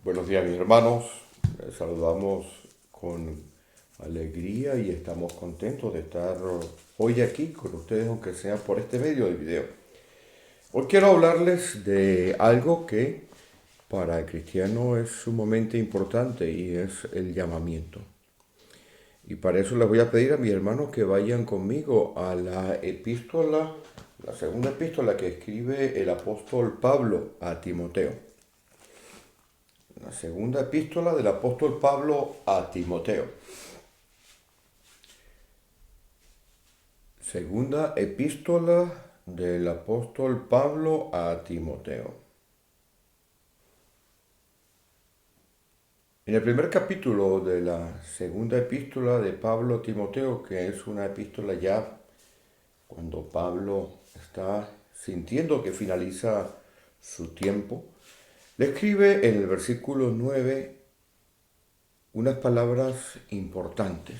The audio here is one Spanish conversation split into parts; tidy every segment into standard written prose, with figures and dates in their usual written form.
Buenos días, mis hermanos. Les saludamos con alegría y estamos contentos de estar hoy aquí con ustedes, aunque sea por este medio de video. Hoy quiero hablarles de algo que para el cristiano es sumamente importante y es el llamamiento. Y para eso les voy a pedir a mis hermanos que vayan conmigo a la epístola, la segunda epístola que escribe el apóstol Pablo a Timoteo. La segunda epístola del apóstol Pablo a Timoteo. Segunda epístola del apóstol Pablo a Timoteo. En el primer capítulo de la segunda epístola de Pablo a Timoteo, que es una epístola ya cuando Pablo está sintiendo que finaliza su tiempo, le escribe en el versículo 9 unas palabras importantes.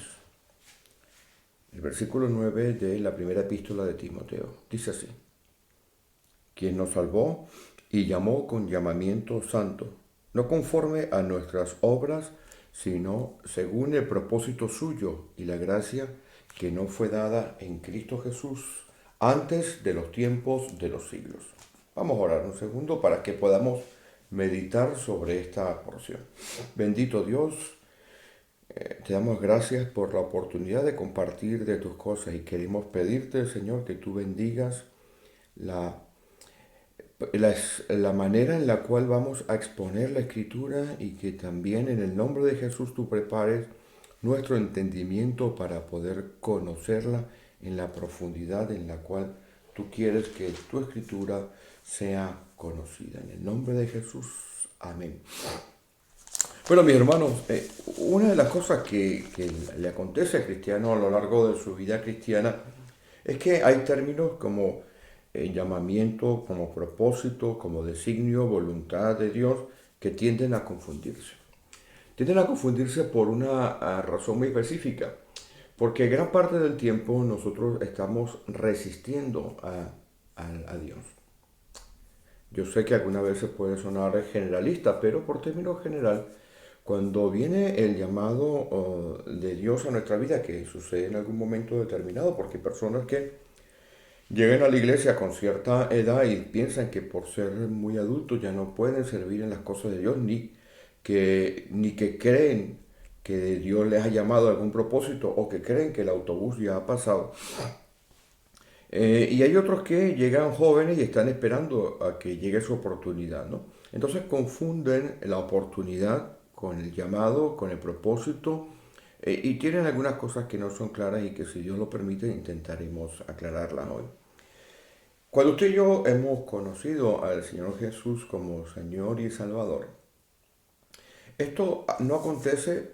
El versículo 9 de la primera epístola de Timoteo dice así: quien nos salvó y llamó con llamamiento santo, no conforme a nuestras obras, sino según el propósito suyo y la gracia que nos fue dada en Cristo Jesús antes de los tiempos de los siglos. Vamos a orar un segundo para que podamos meditar sobre esta porción. Bendito Dios, te damos gracias por la oportunidad de compartir de tus cosas y queremos pedirte, Señor, que tú bendigas la, la manera en la cual vamos a exponer la Escritura y que también en el nombre de Jesús tú prepares nuestro entendimiento para poder conocerla en la profundidad en la cual tú quieres que tu Escritura sea conocida. En el nombre de Jesús, amén. Bueno, mis hermanos, una de las cosas que le acontece al cristiano a lo largo de su vida cristiana es que hay términos como llamamiento, como propósito, como designio, voluntad de Dios, que tienden a confundirse. Tienden a confundirse por una razón muy específica, porque gran parte del tiempo nosotros estamos resistiendo a Dios. Yo sé que algunas veces puede sonar generalista, pero por término general, cuando viene el llamado de Dios a nuestra vida, que sucede en algún momento determinado, porque hay personas que llegan a la iglesia con cierta edad y piensan que por ser muy adultos ya no pueden servir en las cosas de Dios, ni que creen que Dios les ha llamado a algún propósito o que creen que el autobús ya ha pasado. Y hay otros que llegan jóvenes y están esperando a que llegue su oportunidad, ¿no? Entonces confunden la oportunidad con el llamado, con el propósito, y tienen algunas cosas que no son claras y que si Dios lo permite intentaremos aclararlas hoy. Cuando usted y yo hemos conocido al Señor Jesús como Señor y Salvador, esto no acontece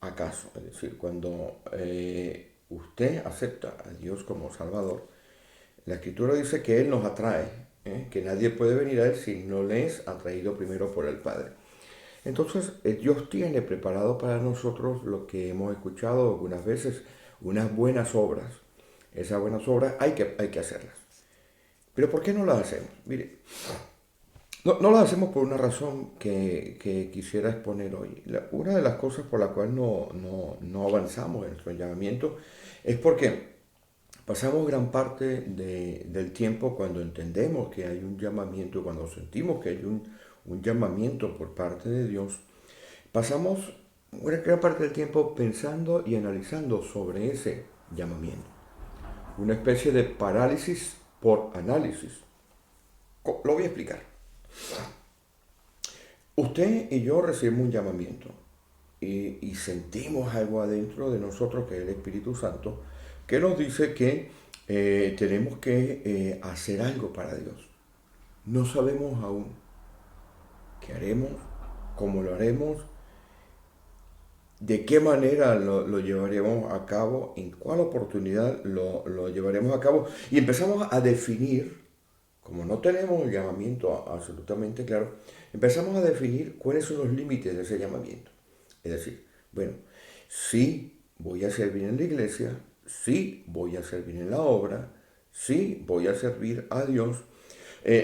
acaso, es decir, cuando usted acepta a Dios como Salvador, la Escritura dice que Él nos atrae, que nadie puede venir a Él si no le es atraído primero por el Padre. Entonces, Dios tiene preparado para nosotros lo que hemos escuchado algunas veces, unas buenas obras. Esas buenas obras hay que hacerlas. Pero ¿por qué no las hacemos? Mire, no las hacemos por una razón que quisiera exponer hoy. Una de las cosas por la cual no avanzamos en nuestro llamamiento es porque pasamos gran parte del tiempo cuando entendemos que hay un llamamiento, cuando sentimos que hay un llamamiento por parte de Dios, pasamos una gran parte del tiempo pensando y analizando sobre ese llamamiento. Una especie de parálisis por análisis. Lo voy a explicar. Usted y yo recibimos un llamamiento y sentimos algo adentro de nosotros, que es el Espíritu Santo, que nos dice que tenemos que hacer algo para Dios. No sabemos aún qué haremos, cómo lo haremos, de qué manera lo llevaremos a cabo, en cuál oportunidad lo llevaremos a cabo. Y empezamos a definir, como no tenemos el llamamiento absolutamente claro, empezamos a definir cuáles son los límites de ese llamamiento. Es decir, bueno, sí voy a servir en la iglesia, sí voy a servir en la obra, sí voy a servir a Dios,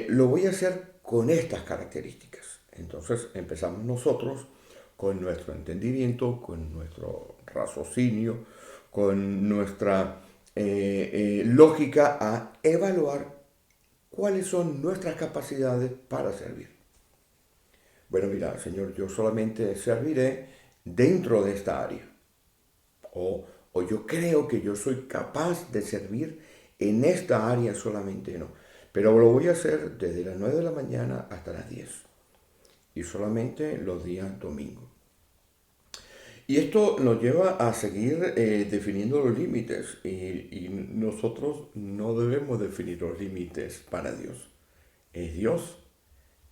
lo voy a hacer con estas características. Entonces empezamos nosotros con nuestro entendimiento, con nuestro raciocinio, con nuestra lógica a evaluar cuáles son nuestras capacidades para servir. Bueno, mira, Señor, yo solamente serviré dentro de esta área. O yo creo que yo soy capaz de servir en esta área solamente, no. Pero lo voy a hacer desde las 9 de la mañana hasta las 10. Y solamente los días domingos. Y esto nos lleva a seguir definiendo los límites. Y nosotros no debemos definir los límites para Dios. Es Dios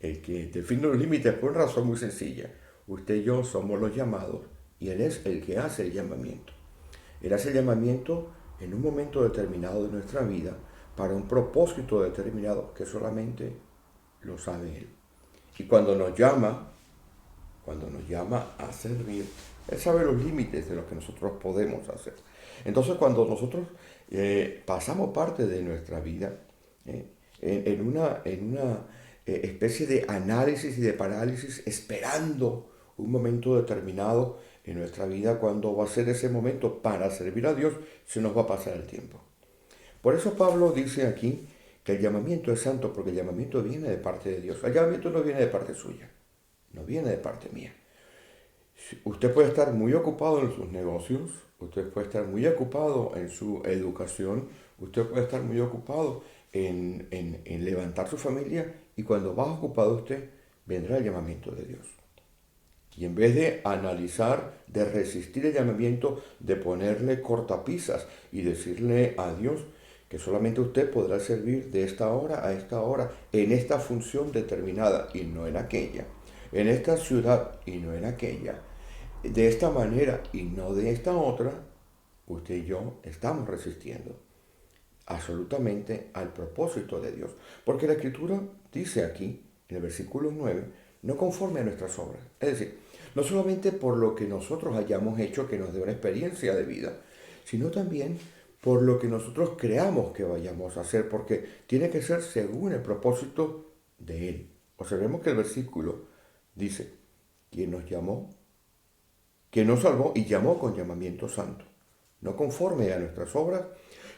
el que define los límites por una razón muy sencilla. Usted y yo somos los llamados y Él es el que hace el llamamiento. Él hace el llamamiento en un momento determinado de nuestra vida para un propósito determinado que solamente lo sabe Él. Y cuando nos llama a servir, Él sabe los límites de lo que nosotros podemos hacer. Entonces, cuando nosotros pasamos parte de nuestra vida en una especie de análisis y de parálisis, esperando un momento determinado en nuestra vida, cuando va a ser ese momento para servir a Dios, se nos va a pasar el tiempo. Por eso Pablo dice aquí que el llamamiento es santo, porque el llamamiento viene de parte de Dios. El llamamiento no viene de parte suya, no viene de parte mía. Usted puede estar muy ocupado en sus negocios, usted puede estar muy ocupado en su educación, usted puede estar muy ocupado en levantar su familia, y cuando más ocupado usted, vendrá el llamamiento de Dios. Y en vez de analizar, de resistir el llamamiento, de ponerle cortapisas y decirle a Dios que solamente usted podrá servir de esta hora a esta hora, en esta función determinada y no en aquella, en esta ciudad y no en aquella, de esta manera y no de esta otra, usted y yo estamos resistiendo absolutamente al propósito de Dios. Porque la Escritura dice aquí, en el versículo 9, no conforme a nuestras obras. Es decir, no solamente por lo que nosotros hayamos hecho que nos dé una experiencia de vida, sino también por lo que nosotros creamos que vayamos a hacer, porque tiene que ser según el propósito de Él. Observemos que el versículo dice, quien nos llamó, quien nos salvó y llamó con llamamiento santo, no conforme a nuestras obras,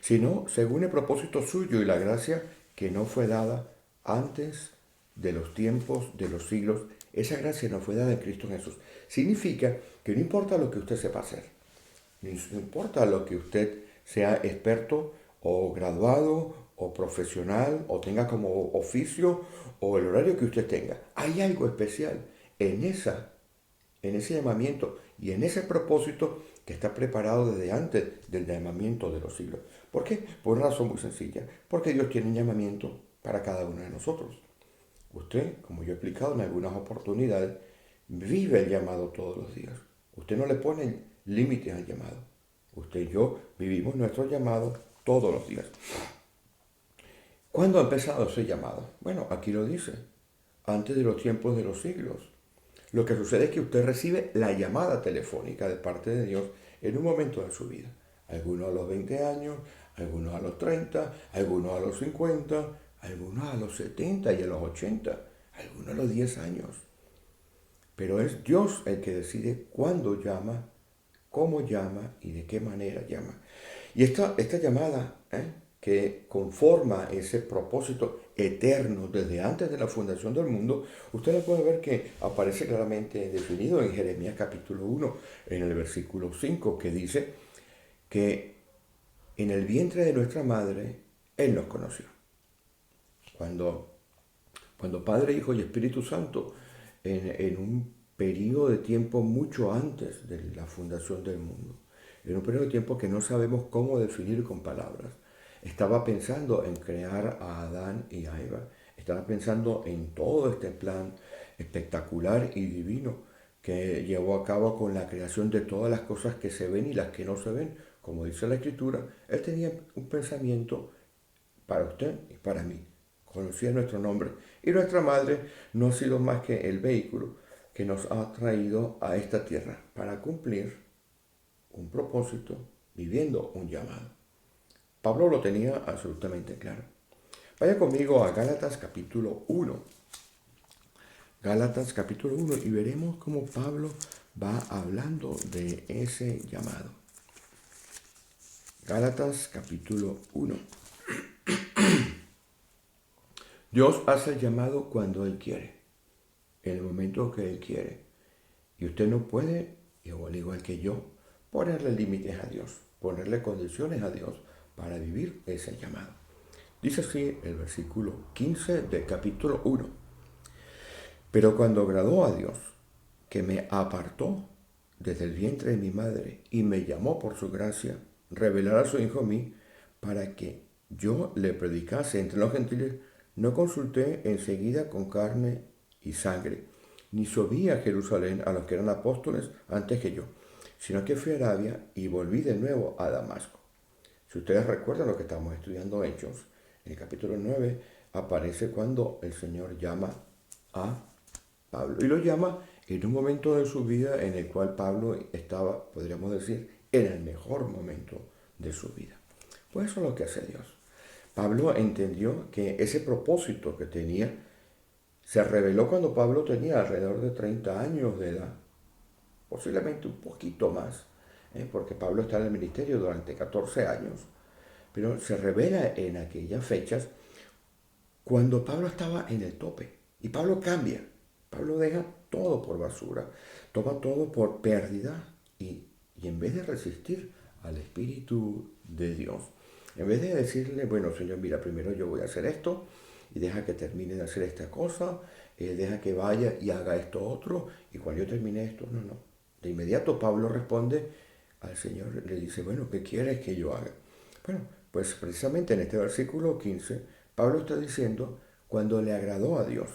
sino según el propósito suyo y la gracia que no fue dada antes de los tiempos, de los siglos. Esa gracia no fue dada en Cristo Jesús. Significa que no importa lo que usted sepa hacer, no importa lo que usted sea experto o graduado o profesional o tenga como oficio o el horario que usted tenga, hay algo especial en ese llamamiento y en ese propósito que está preparado desde antes del llamamiento de los siglos. ¿Por qué? Por una razón muy sencilla. Porque Dios tiene un llamamiento para cada uno de nosotros. Usted, como yo he explicado en algunas oportunidades, vive el llamado todos los días. Usted no le pone límites al llamado. Usted y yo vivimos nuestro llamado todos los días. ¿Cuándo ha empezado ese llamado? Bueno, aquí lo dice. Antes de los tiempos de los siglos. Lo que sucede es que usted recibe la llamada telefónica de parte de Dios en un momento de su vida. Algunos a los 20 años, algunos a los 30, algunos a los 50, algunos a los 70 y a los 80, algunos a los 10 años. Pero es Dios el que decide cuándo llama, cómo llama y de qué manera llama. Y esta llamada que conforma ese propósito eterno desde antes de la fundación del mundo, usted la puede ver que aparece claramente definido en Jeremías capítulo 1, en el versículo 5, que dice que en el vientre de nuestra madre Él nos conoció. Cuando Padre, Hijo y Espíritu Santo, en un periodo de tiempo mucho antes de la fundación del mundo, en un periodo de tiempo que no sabemos cómo definir con palabras, estaba pensando en crear a Adán y a Eva. Estaba pensando en todo este plan espectacular y divino que llevó a cabo con la creación de todas las cosas que se ven y las que no se ven. Como dice la Escritura, Él tenía un pensamiento para usted y para mí. Conocía nuestro nombre. Y nuestra madre no ha sido más que el vehículo que nos ha traído a esta tierra para cumplir un propósito, viviendo un llamado. Pablo lo tenía absolutamente claro. Vaya conmigo a Gálatas capítulo 1. Gálatas capítulo 1 y veremos cómo Pablo va hablando de ese llamado. Gálatas capítulo 1. Dios hace el llamado cuando Él quiere, en el momento que Él quiere. Y usted no puede, al igual que yo, ponerle límites a Dios, ponerle condiciones a Dios para vivir ese llamado. Dice así el versículo 15 del capítulo 1. Pero cuando agradó a Dios, que me apartó desde el vientre de mi madre y me llamó por su gracia, revelar a su Hijo a mí, para que yo le predicase entre los gentiles, no consulté enseguida con carne y sangre, ni subí a Jerusalén a los que eran apóstoles antes que yo, sino que fui a Arabia y volví de nuevo a Damasco. Si ustedes recuerdan lo que estamos estudiando Hechos, en el capítulo 9 aparece cuando el Señor llama a Pablo. Y lo llama en un momento de su vida en el cual Pablo estaba, podríamos decir, en el mejor momento de su vida. Pues eso es lo que hace Dios. Pablo entendió que ese propósito que tenía se reveló cuando Pablo tenía alrededor de 30 años de edad, posiblemente un poquito más, porque Pablo está en el ministerio durante 14 años, pero se revela en aquellas fechas cuando Pablo estaba en el tope. Y Pablo cambia. Pablo deja todo por basura, toma todo por pérdida y en vez de resistir al Espíritu de Dios, en vez de decirle, bueno, Señor, mira, primero yo voy a hacer esto y deja que termine de hacer esta cosa, deja que vaya y haga esto otro y cuando yo termine esto, no. De inmediato Pablo responde al Señor, le dice, bueno, ¿qué quieres que yo haga? Bueno, pues precisamente en este versículo 15, Pablo está diciendo, cuando le agradó a Dios,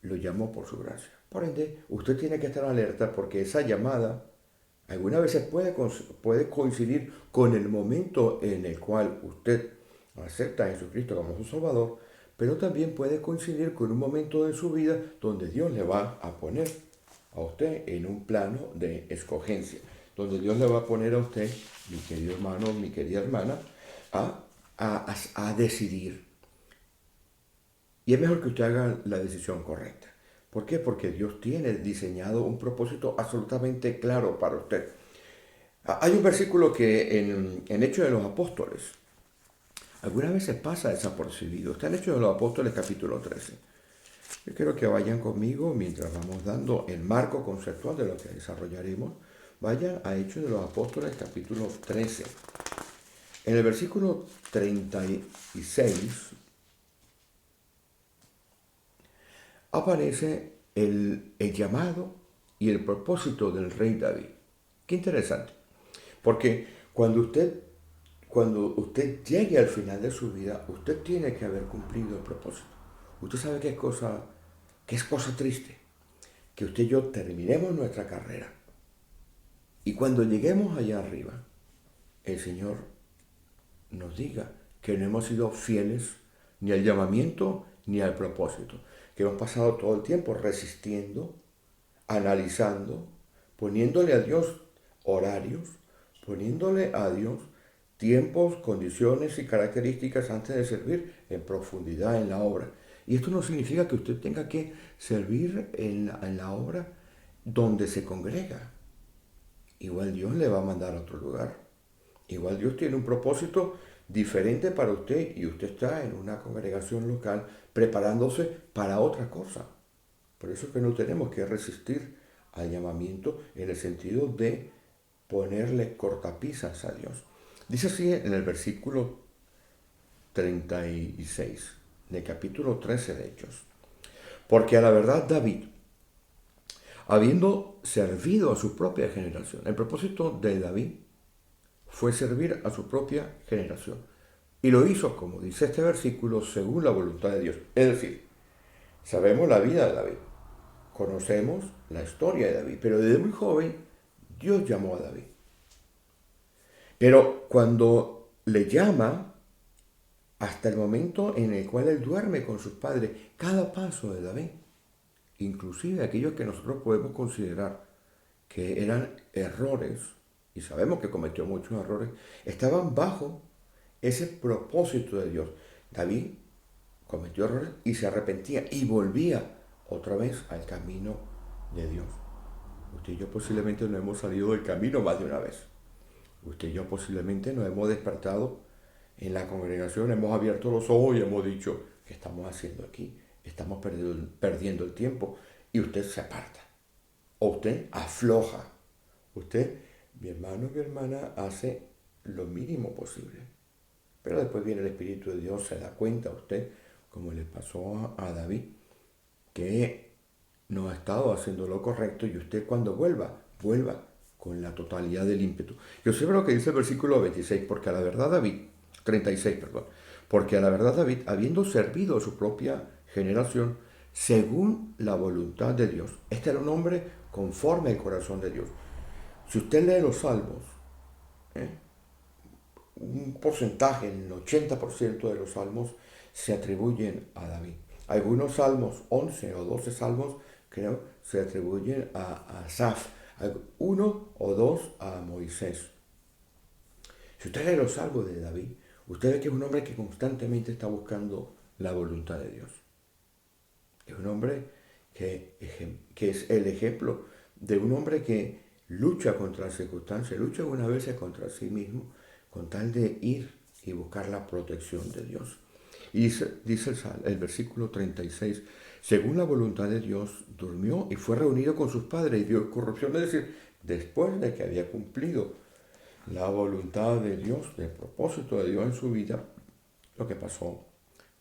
lo llamó por su gracia. Por ende, usted tiene que estar alerta porque esa llamada algunas veces puede coincidir con el momento en el cual usted acepta a Jesucristo como su Salvador, pero también puede coincidir con un momento de su vida donde Dios le va a poner a usted en un plano de escogencia, donde Dios le va a poner a usted, mi querido hermano, mi querida hermana, a decidir. Y es mejor que usted haga la decisión correcta. ¿Por qué? Porque Dios tiene diseñado un propósito absolutamente claro para usted. Hay un versículo que en Hechos de los Apóstoles algunas veces pasa desapercibido. Está en Hechos de los Apóstoles capítulo 13. Yo quiero que vayan conmigo mientras vamos dando el marco conceptual de lo que desarrollaremos. Vayan a Hechos de los Apóstoles capítulo 13. En el versículo 36 aparece el llamado y el propósito del rey David. Qué interesante. Porque cuando usted llegue al final de su vida, usted tiene que haber cumplido el propósito. Usted sabe que es cosa triste, que usted y yo terminemos nuestra carrera. Y cuando lleguemos allá arriba, el Señor nos diga que no hemos sido fieles ni al llamamiento ni al propósito, que hemos pasado todo el tiempo resistiendo, analizando, poniéndole a Dios horarios, poniéndole a Dios tiempos, condiciones y características antes de servir en profundidad en la obra. Y esto no significa que usted tenga que servir en la obra donde se congrega. Igual Dios le va a mandar a otro lugar. Igual Dios tiene un propósito diferente para usted y usted está en una congregación local preparándose para otra cosa. Por eso es que no tenemos que resistir al llamamiento en el sentido de ponerle cortapisas a Dios. Dice así en el versículo 36 del capítulo 13 de Hechos. Porque a la verdad David, habiendo servido a su propia generación, el propósito de David fue servir a su propia generación. Y lo hizo, como dice este versículo, según la voluntad de Dios. Es decir, sabemos la vida de David, conocemos la historia de David, pero desde muy joven Dios llamó a David. Pero cuando le llama, hasta el momento en el cual él duerme con sus padres, cada paso de David, inclusive aquellos que nosotros podemos considerar que eran errores, y sabemos que cometió muchos errores, estaban bajo ese propósito de Dios. David, cometió errores y se arrepentía y volvía otra vez al camino de Dios. Usted y yo posiblemente no hemos salido del camino más de una vez. Usted y yo posiblemente nos hemos despertado en la congregación, hemos abierto los ojos y hemos dicho, ¿qué estamos haciendo aquí? Estamos perdiendo el tiempo. Y usted se aparta. O usted afloja. Usted, mi hermano y mi hermana, hace lo mínimo posible. Pero después viene el Espíritu de Dios, se da cuenta a usted, como le pasó a David, que no ha estado haciendo lo correcto y usted cuando vuelva con la totalidad del ímpetu. Yo sé lo que dice el versículo 26, porque a la verdad David, 36, perdón, porque a la verdad David, habiendo servido a su propia generación, según la voluntad de Dios, este era un hombre conforme al corazón de Dios. Si usted lee los salmos, ¿eh? Un porcentaje, el 80% de los salmos se atribuyen a David. Algunos salmos, 11 o 12 salmos, creo, se atribuyen a Asaf, uno o dos a Moisés. Si usted lee los salmos de David, usted ve que es un hombre que constantemente está buscando la voluntad de Dios. Es un hombre que es el ejemplo de un hombre que lucha contra las circunstancias, lucha algunas veces contra sí mismo, con tal de ir y buscar la protección de Dios. Y dice el versículo 36, según la voluntad de Dios, durmió y fue reunido con sus padres y vio corrupción, es decir, después de que había cumplido la voluntad de Dios, el propósito de Dios en su vida, lo que pasó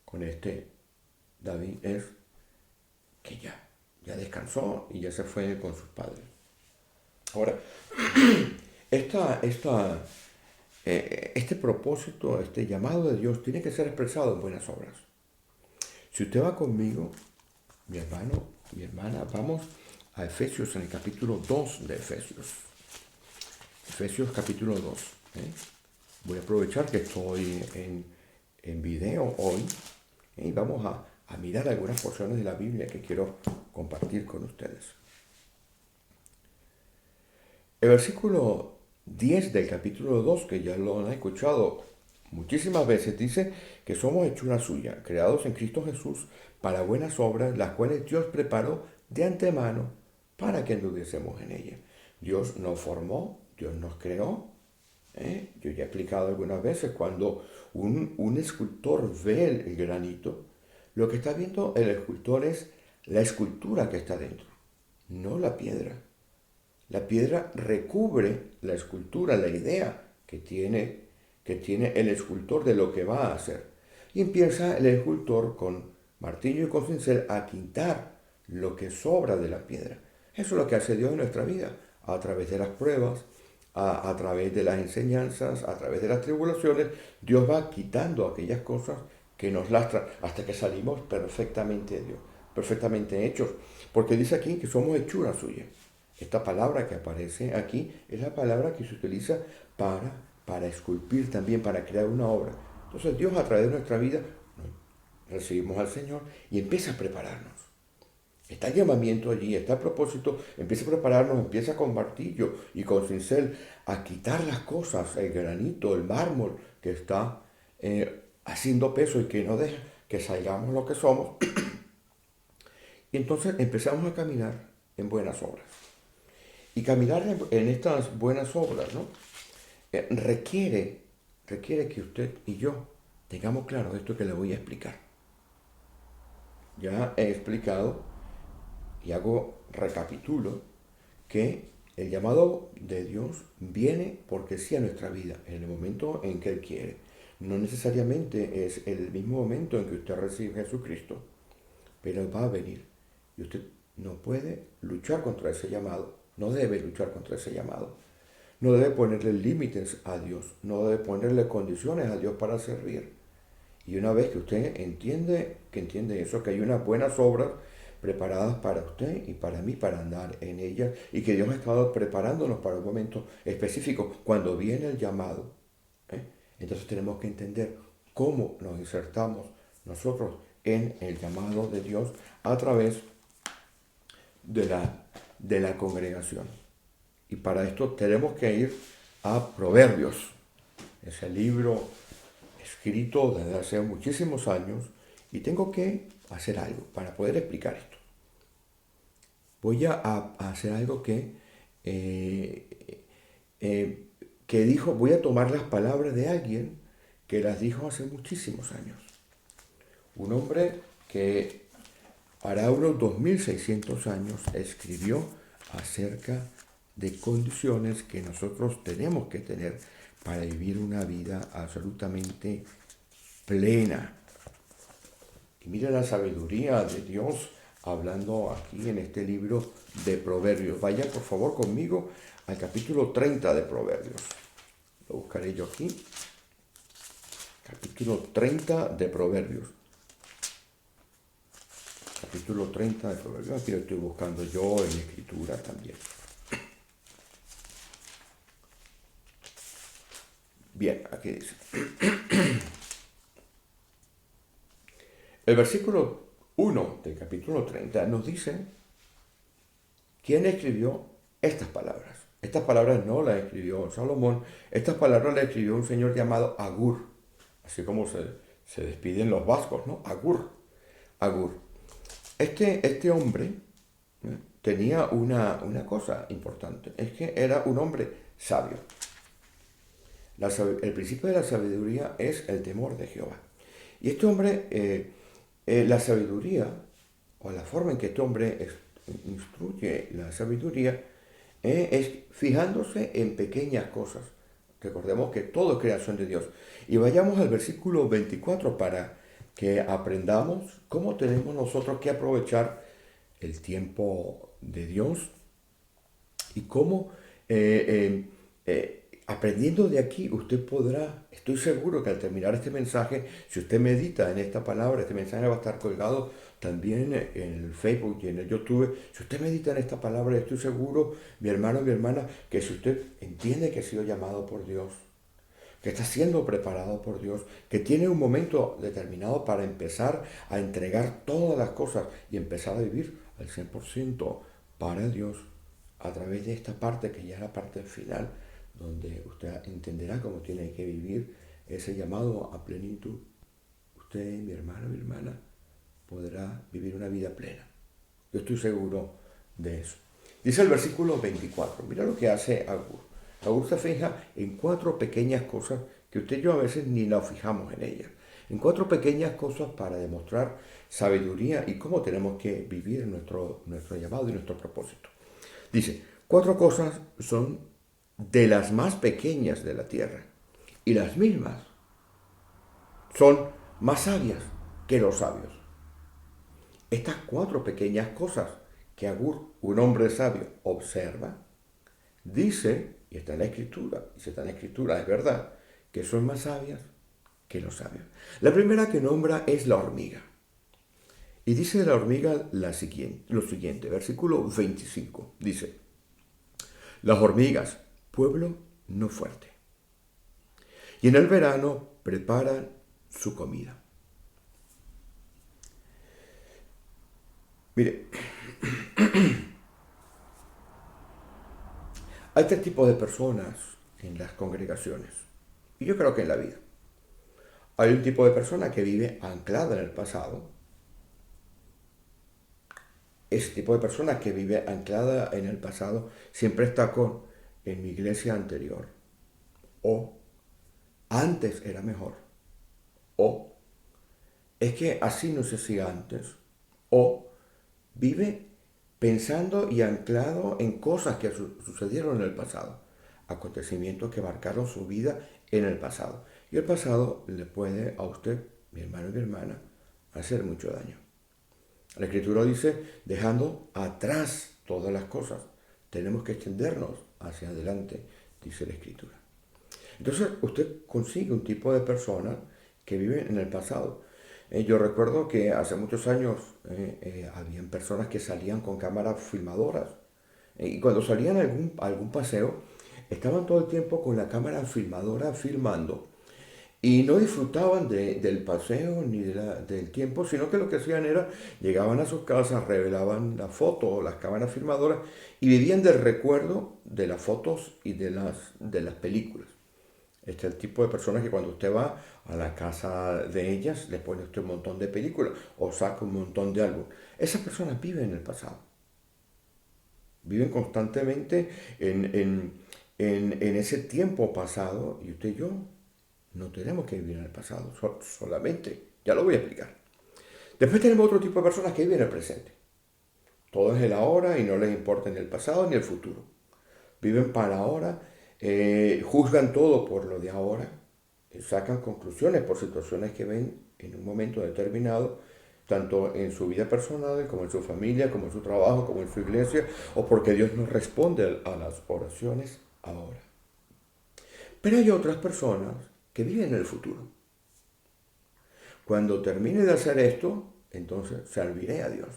con este David es que ya descansó y ya se fue con sus padres. Ahora, este propósito, este llamado de Dios tiene que ser expresado en buenas obras. Si usted va conmigo, mi hermano, mi hermana, vamos a Efesios en el capítulo 2 de Efesios. Efesios capítulo 2. Voy a aprovechar que estoy en video hoy y vamos a mirar algunas porciones de la Biblia que quiero compartir con ustedes. El versículo 10 del capítulo 2, que ya lo han escuchado muchísimas veces, dice que somos hechura suya, creados en Cristo Jesús para buenas obras, las cuales Dios preparó de antemano para que anduviésemos en ellas. Dios nos formó, Dios nos creó. Yo ya he explicado algunas veces, cuando un escultor ve el granito, lo que está viendo el escultor es la escultura que está dentro, no la piedra. La piedra recubre la escultura, la idea que tiene el escultor de lo que va a hacer. Y empieza el escultor con martillo y con cincel a quitar lo que sobra de la piedra. Eso es lo que hace Dios en nuestra vida, a través de las pruebas, a través de las enseñanzas, a través de las tribulaciones. Dios va quitando aquellas cosas que nos lastran hasta que salimos perfectamente de Dios, perfectamente hechos. Porque dice aquí que somos hechura suya. Esta palabra que aparece aquí es la palabra que se utiliza para esculpir también, para crear una obra. Entonces Dios a través de nuestra vida recibimos al Señor y empieza a prepararnos. Está el llamamiento allí, está el propósito, empieza a prepararnos, empieza con martillo y con cincel a quitar las cosas, el granito, el mármol que está haciendo peso y que no deja que salgamos lo que somos. Y entonces empezamos a caminar en buenas obras. Y caminar en estas buenas obras, ¿no? requiere que usted y yo tengamos claro esto que le voy a explicar. Ya he explicado y recapitulo que el llamado de Dios viene porque sí a nuestra vida, en el momento en que Él quiere. No necesariamente es el mismo momento en que usted recibe a Jesucristo, pero va a venir. Y usted no puede luchar contra ese llamado, no debe luchar contra ese llamado. No debe ponerle límites a Dios, no debe ponerle condiciones a Dios para servir. Y una vez que usted entiende eso, que hay unas buenas obras preparadas para usted y para mí, para andar en ellas, y que Dios ha estado preparándonos para un momento específico, cuando viene el llamado, entonces tenemos que entender cómo nos insertamos nosotros en el llamado de Dios a través de la congregación. Y para esto tenemos que ir a Proverbios, ese libro escrito desde hace muchísimos años Y tengo que hacer algo para poder explicar esto. Voy a hacer algo que dijo, voy a tomar las palabras de alguien que las dijo hace muchísimos años. Un hombre que hará unos 2600 años escribió acerca de condiciones que nosotros tenemos que tener para vivir una vida absolutamente plena. Y mira la sabiduría de Dios hablando aquí en este libro de Proverbios. Vaya por favor conmigo al capítulo 30 de Proverbios. Lo buscaré yo aquí. Capítulo 30 de Proverbios. Capítulo 30 de Proverbios. Aquí lo estoy buscando yo en la escritura también. Bien, aquí dice. El versículo 1 del capítulo 30 nos dice quién escribió estas palabras. Estas palabras no las escribió Salomón, estas palabras las escribió un señor llamado Agur, así como se despiden los vascos, ¿no? Agur. Agur. Este hombre tenía una cosa importante, es que era un hombre sabio. El principio de la sabiduría es el temor de Jehová. Y este hombre, la sabiduría, o la forma en que este hombre instruye la sabiduría, es fijándose en pequeñas cosas. Recordemos que todo es creación de Dios. Y vayamos al versículo 24 para que aprendamos cómo tenemos nosotros que aprovechar el tiempo de Dios y cómo aprendiendo de aquí usted podrá, estoy seguro que al terminar este mensaje, si usted medita en esta palabra, este mensaje va a estar colgado también en el Facebook y en el YouTube. Si usted medita en esta palabra, estoy seguro, mi hermano, mi hermana, que si usted entiende que ha sido llamado por Dios, que está siendo preparado por Dios, que tiene un momento determinado para empezar a entregar todas las cosas y empezar a vivir al 100% para Dios, a través de esta parte que ya es la parte final, donde usted entenderá cómo tiene que vivir ese llamado a plenitud. Usted, mi hermano, mi hermana, podrá vivir una vida plena. Yo estoy seguro de eso. Dice el versículo 24, mira lo que hace Agur. Agur se fija en 4 pequeñas cosas que usted y yo a veces ni nos fijamos en ellas. En 4 pequeñas cosas para demostrar sabiduría y cómo tenemos que vivir nuestro llamado y nuestro propósito. Dice, 4 cosas son de las más pequeñas de la tierra, y las mismas son más sabias que los sabios. Estas 4 pequeñas cosas que Agur, un hombre sabio, observa, dice, y está en la escritura, y si está en la escritura es verdad, que son más sabias que los sabios. La primera que nombra es la hormiga. Y dice de la hormiga lo siguiente, versículo 25, dice, las hormigas, pueblo no fuerte, y en el verano preparan su comida. Mire, hay 3 tipos de personas en las congregaciones, y yo creo que en la vida. Hay un tipo de persona que vive anclada en el pasado. Ese tipo de persona que vive anclada en el pasado siempre está en mi iglesia anterior, o antes era mejor, o es que así no se hacía antes, o vive pensando y anclado en cosas que sucedieron en el pasado, acontecimientos que marcaron su vida en el pasado. Y el pasado le puede a usted, mi hermano y mi hermana, hacer mucho daño. La Escritura dice, dejando atrás todas las cosas, tenemos que extendernos hacia adelante, dice la Escritura. Entonces usted consigue un tipo de persona que vive en el pasado. Yo recuerdo que hace muchos años habían personas que salían con cámaras filmadoras y cuando salían a algún paseo estaban todo el tiempo con la cámara filmadora filmando y no disfrutaban del paseo ni del tiempo, sino que lo que hacían era llegaban a sus casas, revelaban la foto o las cámaras filmadoras y vivían del recuerdo de las fotos y de las películas. Este es el tipo de personas que cuando usted va a la casa de ellas, le pone usted un montón de películas o saca un montón de álbum. Esas personas viven en el pasado. Viven constantemente en ese tiempo pasado y usted y yo no tenemos que vivir en el pasado solamente. Ya lo voy a explicar. Después tenemos otro tipo de personas que viven en el presente. Todo es el ahora y no les importa ni el pasado ni el futuro. Viven para ahora, juzgan todo por lo de ahora, sacan conclusiones por situaciones que ven en un momento determinado, tanto en su vida personal como en su familia, como en su trabajo, como en su iglesia, o porque Dios no responde a las oraciones ahora. Pero hay otras personas que viven en el futuro. Cuando termine de hacer esto, entonces serviré a Dios.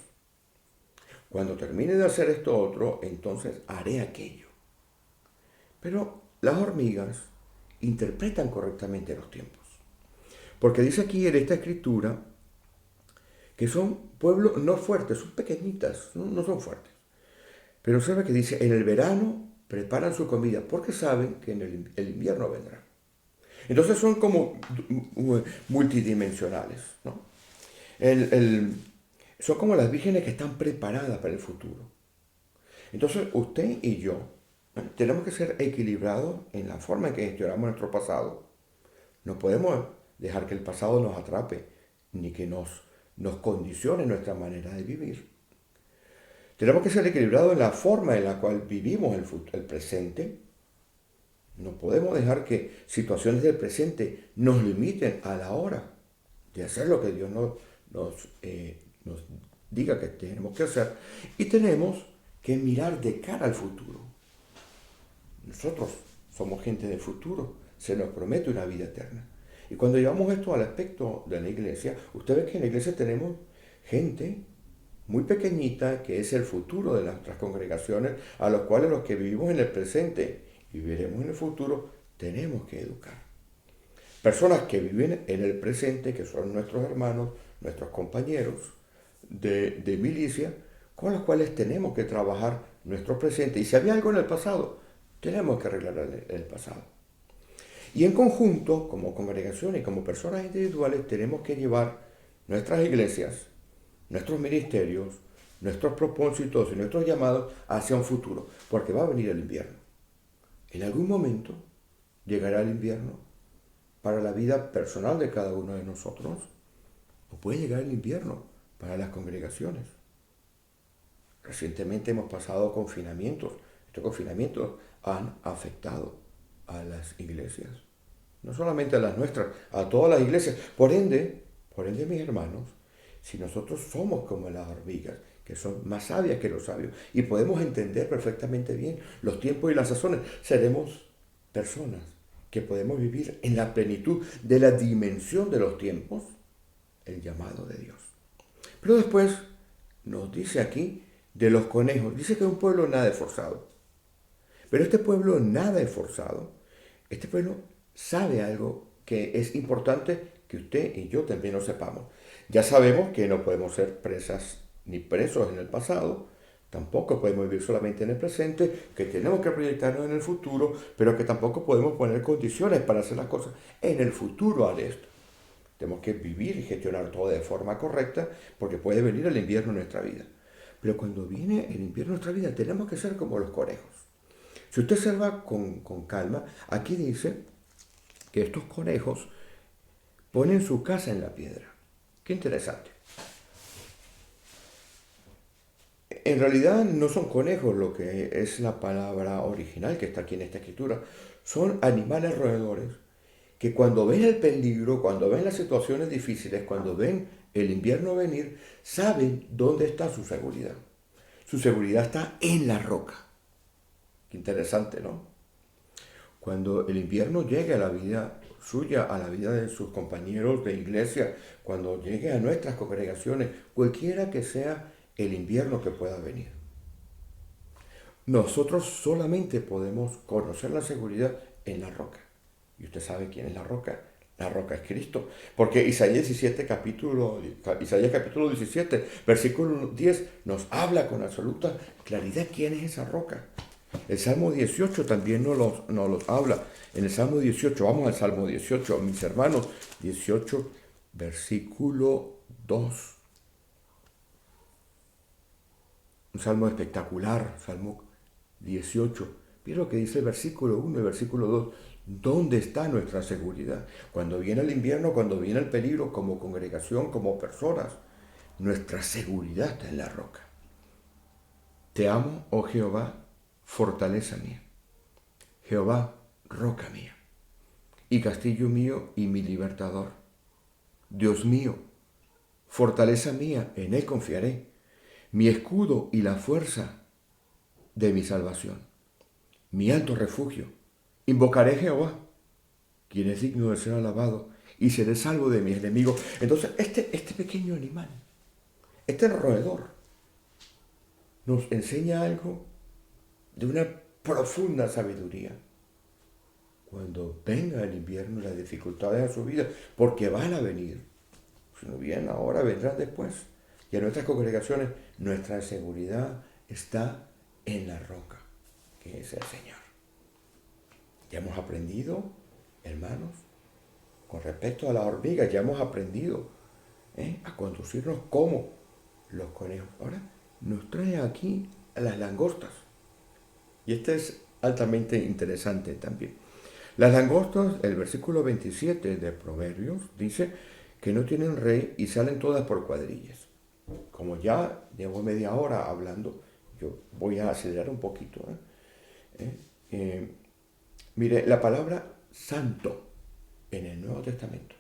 Cuando termine de hacer esto otro, entonces haré aquello. Pero las hormigas interpretan correctamente los tiempos. Porque dice aquí en esta escritura que son pueblos no fuertes, son pequeñitas, no son fuertes. Pero observa que dice, en el verano preparan su comida porque saben que en el invierno vendrá. Entonces son como multidimensionales, ¿no? Son como las vírgenes que están preparadas para el futuro. Entonces usted y yo, ¿no?, tenemos que ser equilibrados en la forma en que gestionamos nuestro pasado. No podemos dejar que el pasado nos atrape, ni que nos condicione nuestra manera de vivir. Tenemos que ser equilibrados en la forma en la cual vivimos el presente. No podemos dejar que situaciones del presente nos limiten a la hora de hacer lo que Dios nos diga que tenemos que hacer. Y tenemos que mirar de cara al futuro. Nosotros somos gente del futuro. Se nos promete una vida eterna. Y cuando llevamos esto al aspecto de la iglesia, usted ve que en la iglesia tenemos gente muy pequeñita que es el futuro de nuestras congregaciones, a los cuales los que vivimos en el presente y viviremos en el futuro, tenemos que educar. Personas que viven en el presente, que son nuestros hermanos, nuestros compañeros de milicia, con los cuales tenemos que trabajar nuestro presente. Y si había algo en el pasado, tenemos que arreglar el pasado. Y en conjunto, como congregación y como personas individuales, tenemos que llevar nuestras iglesias, nuestros ministerios, nuestros propósitos y nuestros llamados hacia un futuro, porque va a venir el invierno. En algún momento llegará el invierno para la vida personal de cada uno de nosotros, o puede llegar el invierno para las congregaciones. Recientemente hemos pasado confinamientos. Estos confinamientos han afectado a las iglesias, no solamente a las nuestras, a todas las iglesias. Por ende, mis hermanos, si nosotros somos como las hormigas, que son más sabias que los sabios, y podemos entender perfectamente bien los tiempos y las sazones, seremos personas que podemos vivir en la plenitud de la dimensión de los tiempos, el llamado de Dios. Pero después nos dice aquí de los conejos, dice que es un pueblo nada esforzado. Pero este pueblo nada esforzado, este pueblo sabe algo que es importante que usted y yo también lo sepamos. Ya sabemos que no podemos ser presas ni presos en el pasado, tampoco podemos vivir solamente en el presente, que tenemos que proyectarnos en el futuro, pero que tampoco podemos poner condiciones para hacer las cosas en el futuro haré esto. Tenemos que vivir y gestionar todo de forma correcta, porque puede venir el invierno en nuestra vida. Pero cuando viene el invierno en nuestra vida, tenemos que ser como los conejos. Si usted observa con calma, aquí dice que estos conejos ponen su casa en la piedra. Qué interesante. En realidad no son conejos lo que es la palabra original que está aquí en esta escritura. Son animales roedores que cuando ven el peligro, cuando ven las situaciones difíciles, cuando ven el invierno venir, saben dónde está su seguridad. Su seguridad está en la roca. Qué interesante, ¿no? Cuando el invierno llegue a la vida suya, a la vida de sus compañeros de iglesia, cuando llegue a nuestras congregaciones, cualquiera que sea el invierno que pueda venir. Nosotros solamente podemos conocer la seguridad en la roca. Y usted sabe quién es la roca. La roca es Cristo. Porque Isaías capítulo 17, versículo 10, nos habla con absoluta claridad quién es esa roca. El Salmo 18 también nos los habla. En el Salmo 18, vamos al Salmo 18, mis hermanos, 18, versículo 2. Un salmo espectacular, Salmo 18. Mira lo que dice el versículo 1 y el versículo 2. ¿Dónde está nuestra seguridad? Cuando viene el invierno, cuando viene el peligro, como congregación, como personas, nuestra seguridad está en la roca. Te amo, oh Jehová, fortaleza mía. Jehová, roca mía, y castillo mío y mi libertador. Dios mío, fortaleza mía, en él confiaré, mi escudo y la fuerza de mi salvación, mi alto refugio. Invocaré a Jehová, quien es digno de ser alabado, y seré salvo de mis enemigos. Entonces, este pequeño animal, este roedor, nos enseña algo de una profunda sabiduría. Cuando venga el invierno y las dificultades de su vida, porque van a venir, si no vienen ahora, vendrán después. Y en nuestras congregaciones, nuestra seguridad está en la roca, que es el Señor. Ya hemos aprendido, hermanos, con respecto a las hormigas, ya hemos aprendido a conducirnos como los conejos. Ahora nos trae aquí a las langostas. Y este es altamente interesante también. Las langostas, el versículo 27 de Proverbios, dice que no tienen rey y salen todas por cuadrillas. Como ya llevo media hora hablando, yo voy a acelerar un poquito. Mire, la palabra santo en el Nuevo Testamento,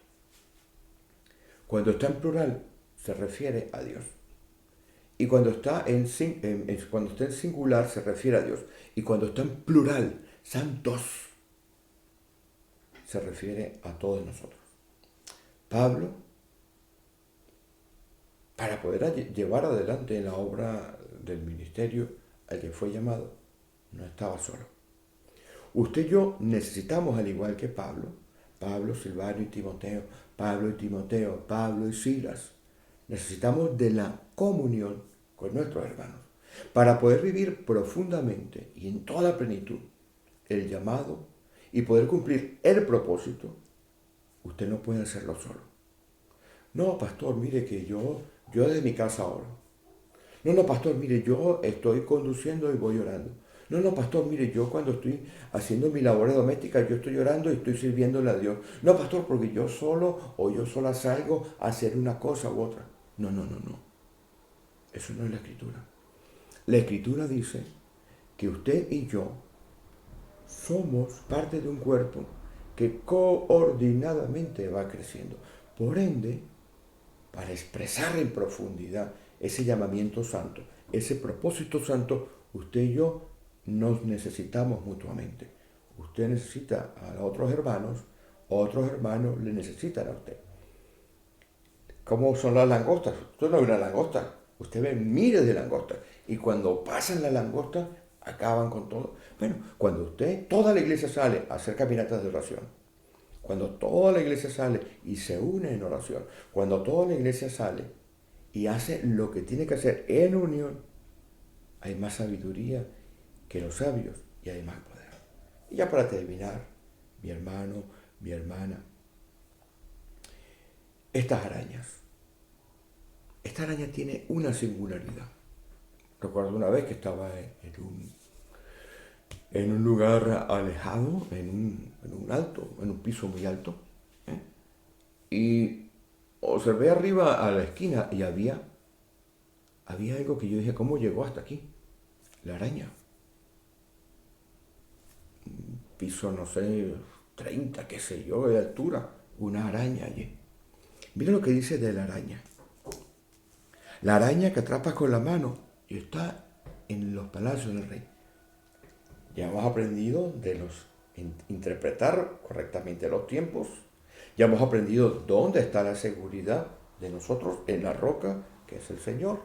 cuando está en plural, se refiere a Dios. Y cuando está cuando está en singular, se refiere a Dios. Y cuando está en plural, santos, se refiere a todos nosotros. Pablo, para poder llevar adelante la obra del ministerio al que fue llamado, no estaba solo. Usted y yo necesitamos, al igual que Pablo, Silvano y Timoteo, Pablo y Silas, necesitamos de la comunión con nuestros hermanos para poder vivir profundamente y en toda plenitud el llamado y poder cumplir el propósito. Usted no puede hacerlo solo. No, pastor, mire que yo desde mi casa oro. No, pastor, mire, yo estoy conduciendo y voy orando. No, pastor, mire, yo cuando estoy haciendo mi labor doméstica, yo estoy orando y estoy sirviéndole a Dios. No, pastor, porque yo solo o yo sola salgo a hacer una cosa u otra. No. Eso no es la Escritura. La Escritura dice que usted y yo somos parte de un cuerpo que coordinadamente va creciendo. Por ende, para expresar en profundidad ese llamamiento santo, ese propósito santo, usted y yo nos necesitamos mutuamente. Usted necesita a otros hermanos le necesitan a usted. ¿Cómo son las langostas? Usted no ve una langosta, usted ve miles de langostas. Y cuando pasan las langostas, acaban con todo. Bueno, cuando toda la iglesia sale a hacer caminatas de oración, cuando toda la iglesia sale y se une en oración, cuando toda la iglesia sale y hace lo que tiene que hacer en unión, hay más sabiduría que los sabios y hay más poder. Y ya para terminar, mi hermano, mi hermana, esta araña tiene una singularidad. Recuerdo una vez que estaba en un lugar alejado, en un piso muy alto, y observé arriba a la esquina y había algo que yo dije, ¿cómo llegó hasta aquí? La araña. Un piso, no sé, 30, qué sé yo, de altura. Una araña allí. Mira lo que dice de la araña. La araña que atrapa con la mano y está en los palacios del rey. Ya hemos aprendido interpretar correctamente los tiempos. Ya hemos aprendido dónde está la seguridad de nosotros en la roca, que es el Señor.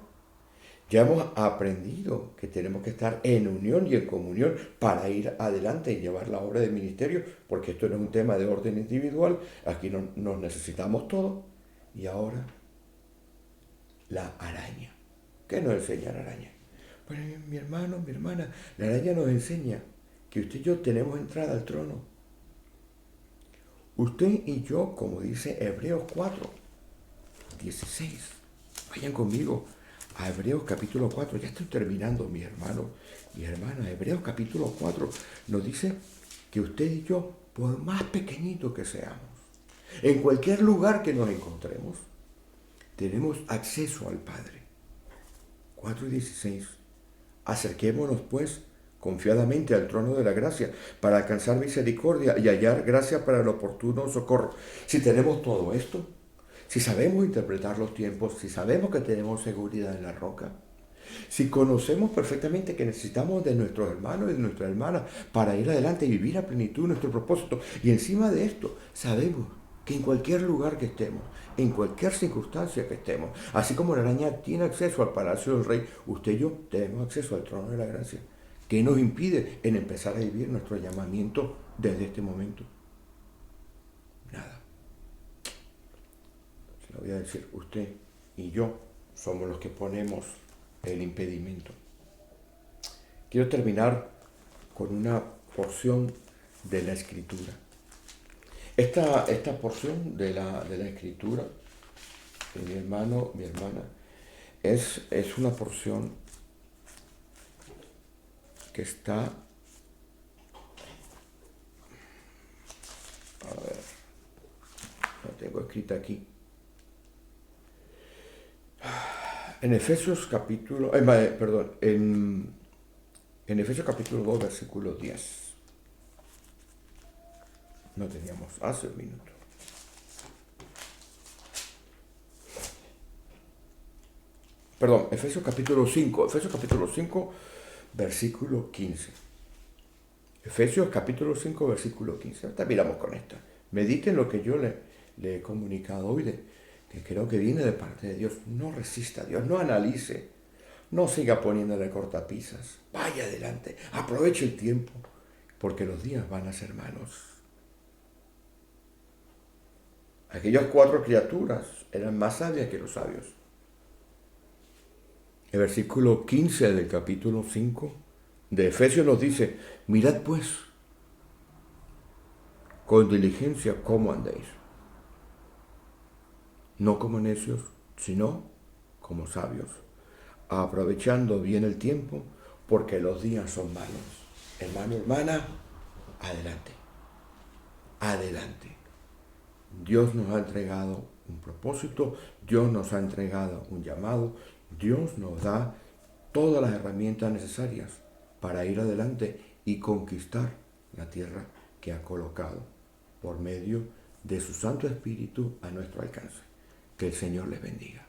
Ya hemos aprendido que tenemos que estar en unión y en comunión para ir adelante y llevar la obra del ministerio, porque esto no es un tema de orden individual, aquí nos necesitamos todos. Y ahora, la araña. ¿Qué nos enseña la araña? Pues mi hermano, mi hermana, la araña nos enseña que usted y yo tenemos entrada al trono. Usted y yo, como dice Hebreos 4:16. Vayan conmigo a Hebreos capítulo 4. Ya estoy terminando, mi hermano, mi hermana. Hebreos capítulo 4 nos dice que usted y yo, por más pequeñitos que seamos, en cualquier lugar que nos encontremos, tenemos acceso al Padre. 4:16. Acerquémonos, pues, confiadamente al trono de la gracia para alcanzar misericordia y hallar gracia para el oportuno socorro. Si tenemos todo esto, si sabemos interpretar los tiempos, si sabemos que tenemos seguridad en la roca, si conocemos perfectamente que necesitamos de nuestros hermanos y de nuestras hermanas para ir adelante y vivir a plenitud nuestro propósito, y encima de esto sabemos que en cualquier lugar que estemos, en cualquier circunstancia que estemos, así como la araña tiene acceso al palacio del rey, usted y yo tenemos acceso al trono de la gracia. ¿Qué nos impide en empezar a vivir nuestro llamamiento desde este momento? Nada. Se lo voy a decir, usted y yo somos los que ponemos el impedimento. Quiero terminar con una porción de la Escritura. Esta porción de la Escritura, mi hermano, mi hermana, es una porción que está, a ver, la tengo escrita aquí, en Efesios capítulo, en Efesios capítulo 2, versículo 10. No teníamos hace un minuto. Perdón, Efesios capítulo 5, versículo 15. Efesios capítulo 5, versículo 15. Ahorita miramos con esta. Mediten lo que yo le he comunicado hoy, que creo que viene de parte de Dios. No resista a Dios, no analice, no siga poniéndole cortapisas. Vaya adelante, aproveche el tiempo, porque los días van a ser malos. Aquellas 4 criaturas eran más sabias que los sabios. El versículo 15 del capítulo 5 de Efesios nos dice, mirad pues con diligencia cómo andéis, no como necios, sino como sabios, aprovechando bien el tiempo, porque los días son malos. Hermano, hermana, adelante, adelante. Dios nos ha entregado un propósito, Dios nos ha entregado un llamado, Dios nos da todas las herramientas necesarias para ir adelante y conquistar la tierra que ha colocado por medio de su Santo Espíritu a nuestro alcance. Que el Señor les bendiga.